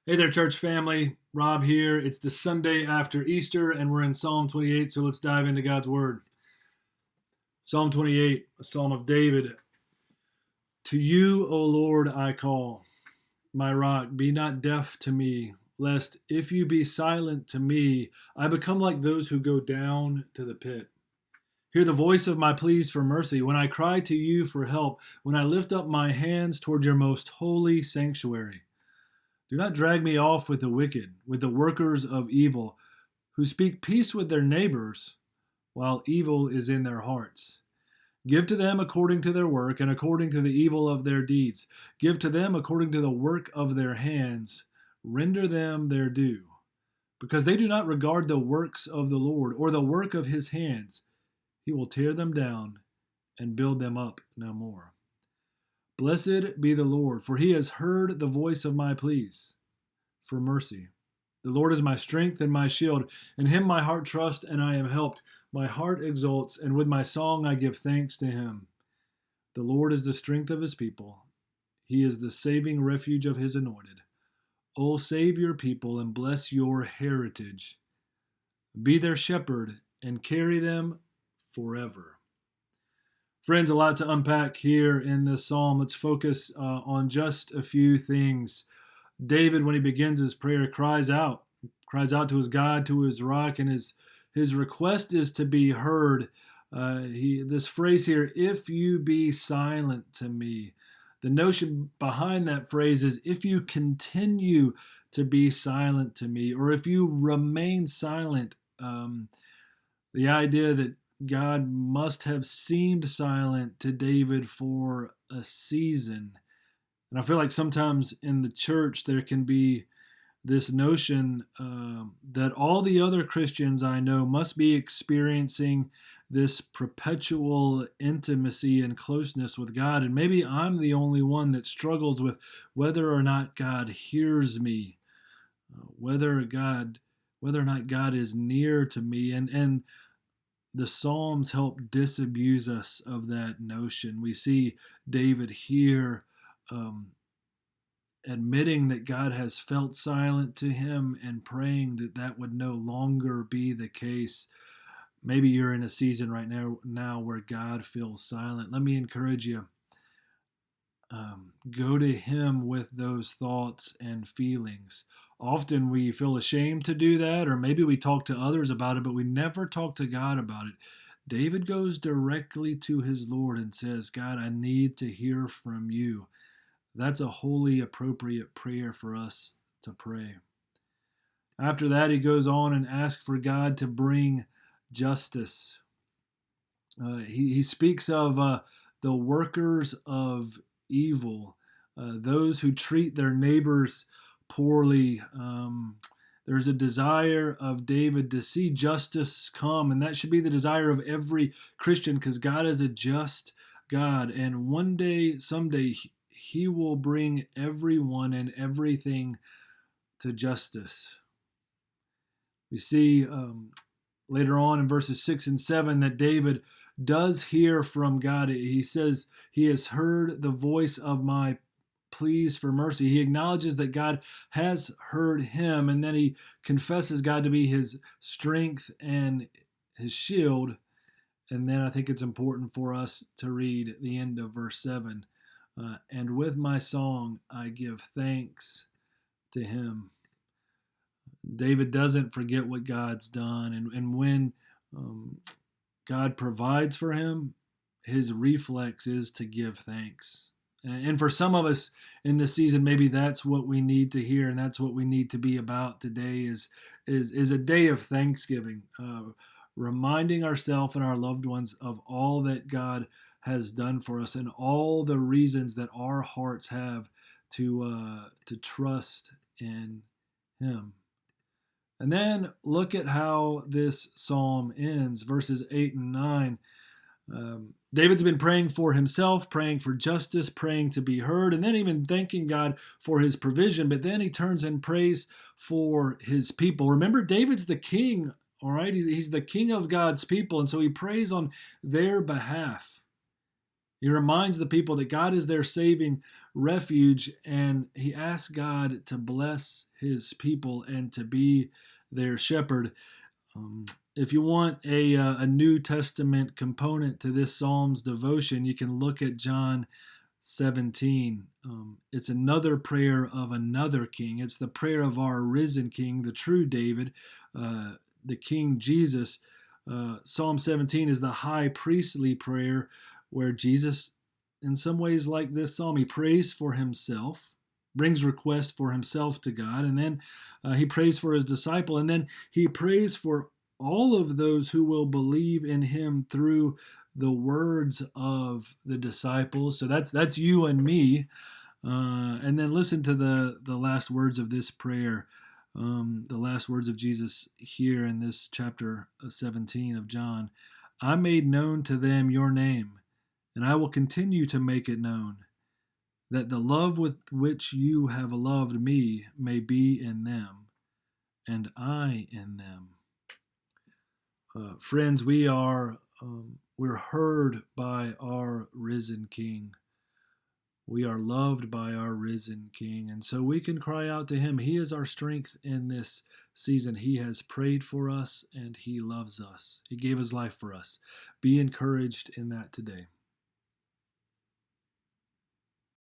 Hey there, church family. Rob here. It's the Sunday after Easter, and we're in Psalm 28, so let's dive into God's Word. Psalm 28, a psalm of David. To you, O Lord, I call, my rock, be not deaf to me, lest if you be silent to me, I become like those who go down to the pit. Hear the voice of my pleas for mercy when I cry to you for help, when I lift up my hands toward your most holy sanctuary. Do not drag me off with the wicked, with the workers of evil, who speak peace with their neighbors, while evil is in their hearts. Give to them according to their work and according to the evil of their deeds. Give to them according to the work of their hands. Render them their due. Because they do not regard the works of the Lord or the work of his hands, he will tear them down and build them up no more. Blessed be the Lord, for he has heard the voice of my pleas for mercy. The Lord is my strength and my shield. In him my heart trusts, and I am helped. My heart exults, and with my song I give thanks to him. The Lord is the strength of his people. He is the saving refuge of his anointed. O save your people and bless your heritage. Be their shepherd and carry them forever. Friends, a lot to unpack here in this psalm. Let's focus on just a few things. David, when he begins his prayer, cries out to his God, to his rock, and his request is to be heard. This phrase here, if you be silent to me. The notion behind that phrase is if you continue to be silent to me, or if you remain silent. The idea that God must have seemed silent to David for a season. And I feel like sometimes in the church there can be this notion that all the other Christians I know must be experiencing this perpetual intimacy and closeness with God. And maybe I'm the only one that struggles with whether or not God hears me, whether or not God is near to me. And the Psalms help disabuse us of that notion. We see David here um, admitting that God has felt silent to him and praying that that would no longer be the case. Maybe you're in a season right now where God feels silent. Let me encourage you. Go to him with those thoughts and feelings. Often we feel ashamed to do that, or maybe we talk to others about it, but we never talk to God about it. David goes directly to his Lord and says, God, I need to hear from you. That's a wholly appropriate prayer for us to pray. After that, he goes on and asks for God to bring justice. He speaks of the workers of evil, those who treat their neighbors poorly. There's a desire of David to see justice come, and that should be the desire of every Christian because God is a just God. And one day, someday, he will bring everyone and everything to justice. We see later on in verses 6 and 7 that David does hear from God. He says, he has heard the voice of my pleas for mercy. He acknowledges that God has heard him, and then he confesses God to be his strength and his shield. And then I think it's important for us to read the end of verse 7. And with my song, I give thanks to him. David doesn't forget what God's done. And when God provides for him, his reflex is to give thanks. And for some of us in this season, maybe that's what we need to hear, and that's what we need to be about today is a day of thanksgiving, reminding ourselves and our loved ones of all that God has done for us and all the reasons that our hearts have to trust in Him. And then look at how this psalm ends, verses 8 and 9. David's been praying for himself, praying for justice, praying to be heard, and then even thanking God for his provision. But then he turns and prays for his people. Remember, David's the king, all right? He's the king of God's people, and so he prays on their behalf. He reminds the people that God is their saving refuge, and he asks God to bless his people and to be their shepherd. If you want a New Testament component to this Psalms devotion, you can look at John 17. It's another prayer of another king. It's the prayer of our risen king, the true David, the King Jesus. Psalm 17 is the high priestly prayer where Jesus, in some ways like this psalm, he prays for himself, brings requests for himself to God, and then he prays for his disciple, and then he prays for all of those who will believe in him through the words of the disciples. So that's you and me. And then listen to the last words of this prayer, the last words of Jesus here in this chapter 17 of John. I made known to them your name, and I will continue to make it known, that the love with which you have loved me may be in them, and I in them. Friends, we're heard by our risen King. We are loved by our risen King, and so we can cry out to him. He is our strength in this season. He has prayed for us, and he loves us. He gave his life for us. Be encouraged in that today.